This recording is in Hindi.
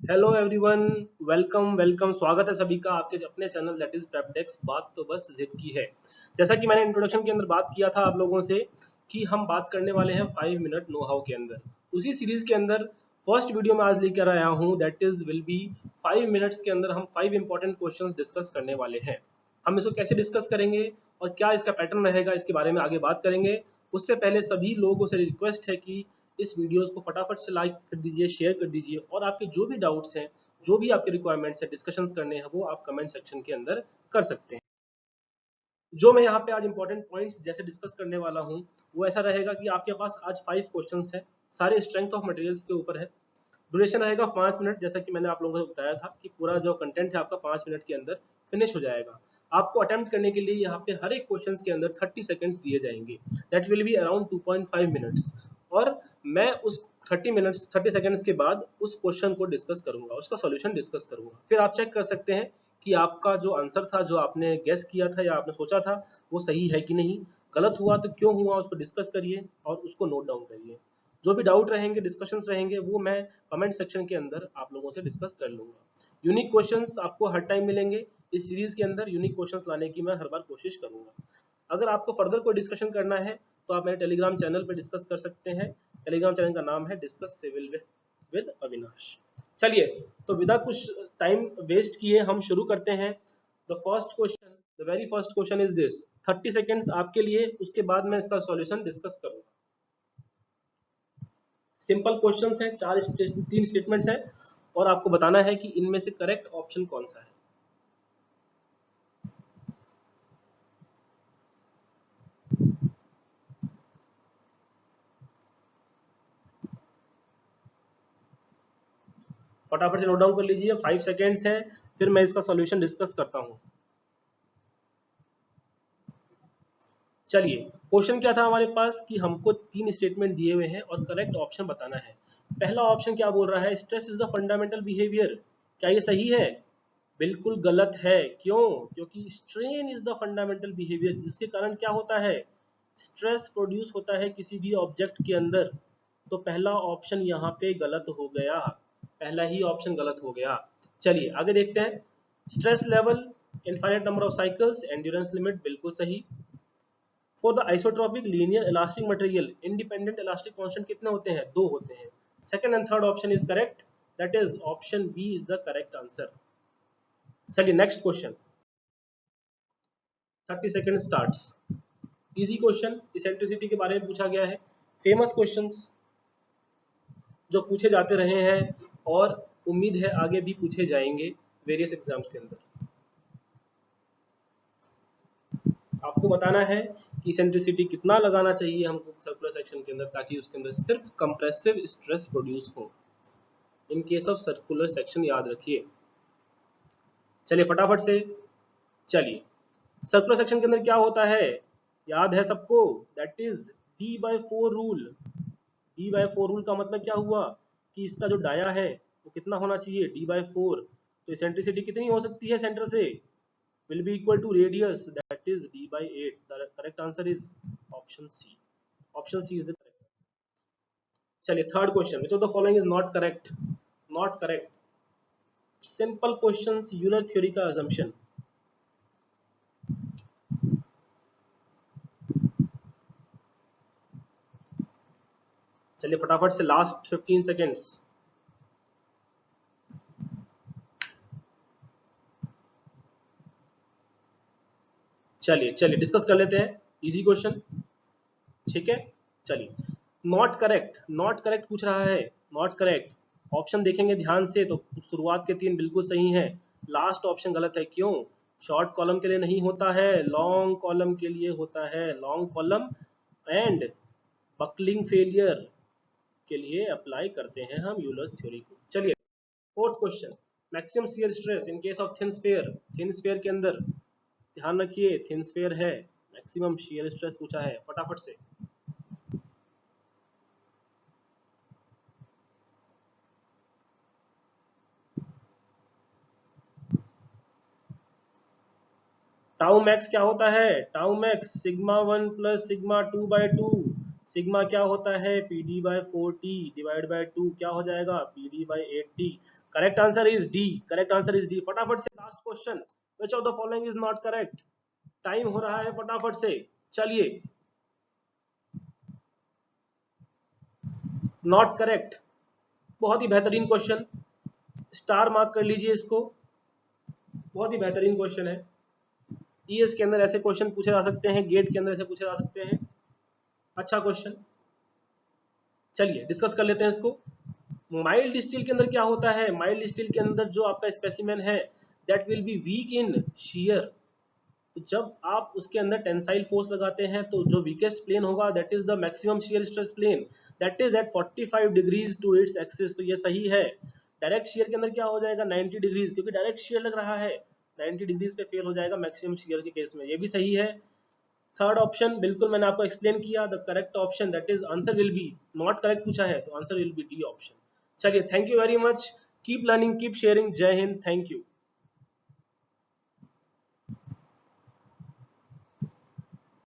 Hello everyone. वेलकम वेलकम, स्वागत है सभी का आपके अपने चैनल दैट इज प्रेपडेक्स। बात तो बस जिद की है। जैसा कि मैंने इंट्रोडक्शन के अंदर बात किया था आप लोगों से कि हम बात करने वाले हैं 5 मिनट नो हाउ के अंदर। उसी सीरीज के अंदर फर्स्ट वीडियो में आज लेकर आया हूं that is will be 5 minutes के अंदर हम 5 इंपॉर्टेंट क्वेश्चंस डिस्कस करने वाले हैं। हम इसको कैसे डिस्कस करेंगे और क्या इसका पैटर्न रहेगा इसके बारे में आगे बात करेंगे। उससे पहले सभी लोगों से रिक्वेस्ट है कि इस वीडियोस को फटाफट से लाइक कर दीजिए, शेयर कर दीजिए और आपके जो भी डाउट्स हैं, जो भी आपके रिक्वायरमेंट्स हैं, डिस्कशंस करने हैं, वो आप कमेंट सेक्शन के अंदर कर सकते हैं। जो मैं यहाँ पे आज इंपॉर्टेंट पॉइंट्स जैसे डिस्कस करने वाला हूँ वो ऐसा रहेगा कि आपके पास आज 5 क्वेश्चंस हैं, सारे स्ट्रेंथ ऑफ मटेरियल्स के ऊपर है। ड्यूरेशन रहेगा 5 मिनट, जैसा कि मैंने आप लोगों को बताया था कि पूरा जो कंटेंट है आपका 5 मिनट के अंदर फिनिश हो जाएगा। आपको अटेम्प्ट करने के लिए यहाँ पे हर एक क्वेश्चन के अंदर 30 सेकेंड्स दिए जाएंगे, that will be around 2.5 minutes. और मैं उस 30 सेकेंड्स के बाद उस क्वेश्चन को डिस्कस करूंगा, उसका सॉल्यूशन डिस्कस करूंगा। फिर आप चेक कर सकते हैं कि आपका जो आंसर था, जो आपने गेस किया था या आपने सोचा था, वो सही है कि नहीं। गलत हुआ तो क्यों हुआ उसको डिस्कस करिए और उसको नोट डाउन करिए। जो भी डाउट रहेंगे, डिस्कशंस रहेंगे, वो मैं कमेंट सेक्शन के अंदर आप लोगों से डिस्कस कर लूंगा। यूनिक क्वेश्चंस आपको हर टाइम मिलेंगे इस सीरीज के अंदर। यूनिक क्वेश्चंस लाने की मैं हर बार कोशिश करूंगा। अगर आपको फर्दर कोई डिस्कशन करना है तो आप मेरे टेलीग्राम चैनल पर डिस्कस कर सकते हैं। टेलीग्राम चैनल का नाम है डिस्कस सिविल विद अविनाश। चलिए, तो विदा कुछ टाइम वेस्ट किए हम शुरू करते हैं। The first question, the very first question is this. 30 seconds आपके लिए, उसके बाद मैं इसका सॉल्यूशन डिस्कस करूंगा। सिंपल क्वेश्चंस हैं, 3 स्टेटमेंट्स हैं और आपको बताना है कि इनमें से करेक्ट ऑप्शन कौन सा है। फटाफट से नोट डाउन कर लीजिए, 5 सेकेंड्स है, फिर मैं इसका सॉल्यूशन डिस्कस करता हूं। चलिए, क्वेश्चन क्या था हमारे पास कि हमको 3 स्टेटमेंट दिए हुए हैं और करेक्ट ऑप्शन बताना है। पहला ऑप्शन क्या बोल रहा है, stress is the fundamental behaviour. क्या ये सही है? बिल्कुल गलत है। क्यों? क्योंकि strain is the fundamental behaviour, जिसके कारण क्या होता है, स्ट्रेस प्रोड्यूस होता है किसी भी ऑब्जेक्ट के अंदर। तो पहला ऑप्शन यहाँ पे गलत हो गया, पहला ही ऑप्शन गलत हो गया। चलिए आगे देखते हैं। Stress level, infinite number of cycles, endurance limit, बिल्कुल सही। For the isotropic linear elastic material, independent elastic constant कितने होते हैं? 2 होते हैं। Second and third option is correct, that is option B is the correct answer. चलिए next question. 30 second starts. Easy question, eccentricity के बारे में पूछा गया है। फेमस क्वेश्चंस जो पूछे जाते रहे हैं और उम्मीद है आगे भी पूछे जाएंगे वेरियस एग्जाम्स के अंदर। आपको बताना है कि इसेंट्रिसिटी कितना लगाना चाहिए हमको सर्कुलर सेक्शन के अंदर, ताकि उसके अंदर सिर्फ कंप्रेसिव स्ट्रेस प्रोड्यूस हो। In case of circular section याद रखिए। चलिए फटाफट से, चलिए सर्कुलर सेक्शन के अंदर क्या होता है, याद है सबको, that is D/4 rule. D/4 rule का मतलब क्या हुआ कि इसका जो डाया है वो कितना होना चाहिए, D/4। तो इसेंट्रिसिटी कितनी हो सकती है सेंटर से, will be equal to radius, that is D/8। the correct answer is option C। option C is the correct answer। चलिए third question, which of the following is not correct? not correct, simple questions, Euler theory का assumption। चलिए फटाफट से, लास्ट 15 सेकेंड्स। चलिए चलिए डिस्कस कर लेते हैं, इजी क्वेश्चन, ठीक है। चलिए, नॉट करेक्ट, नॉट करेक्ट पूछ रहा है, नॉट करेक्ट। ऑप्शन देखेंगे ध्यान से तो शुरुआत के 3 बिल्कुल सही हैं, लास्ट ऑप्शन गलत है। क्यों? शॉर्ट कॉलम के लिए नहीं होता है, लॉन्ग कॉलम के लिए होता है। Long column and buckling failure के लिए अप्लाई करते हैं हम यूलर्स थ्योरी को। चलिए fourth question, maximum shear stress in case of thin sphere. Thin sphere के अंदर ध्यान रखिए, थिन स्फीयर है, मैक्सिमम शियर स्ट्रेस पूछा है, फटाफट से। टाउ मैक्स क्या होता है, टाउ मैक्स σ1 प्लस σ2/2। सिग्मा क्या होता है, PD/4T डिवाइड बाय 2, क्या हो जाएगा, PD/8T। Correct answer is D, correct answer is D. फटाफट से last question, which of the following is not correct. Time हो रहा है, फटाफट से चलिए। नॉट करेक्ट, बहुत ही बेहतरीन क्वेश्चन, स्टार मार्क कर लीजिए इसको, बहुत ही बेहतरीन क्वेश्चन है। ईएस के अंदर ऐसे क्वेश्चन पूछे जा सकते हैं, गेट के अंदर ऐसे पूछे जा सकते हैं, अच्छा क्वेश्चन। चलिए डिस्कस कर लेते हैं इसको। माइल्ड स्टील के अंदर क्या होता है, माइल्ड स्टील के अंदर जो आपका स्पेसिमेन है that will be weak in shear. तो जब आप उसके अंदर टेंसाइल फोर्स लगाते हैं तो जो वीकेस्ट प्लेन होगा that is the maximum shear stress plane, that is at 45 degrees to its axis. तो ये सही है। डायरेक्ट शियर के अंदर क्या हो जाएगा 90 डिग्रीज, क्योंकि डायरेक्ट शियर लग रहा है, 90 डिग्रीज पे फेल हो जाएगा मैक्सिमम शियर के केस में, ये भी सही है। थर्ड ऑप्शन बिल्कुल मैंने आपको एक्सप्लेन किया, the correct option that is answer will be, not correct पूछा है तो answer will be D option. चलिए thank you very much, keep learning, keep sharing, जय हिंद, थैंक यू।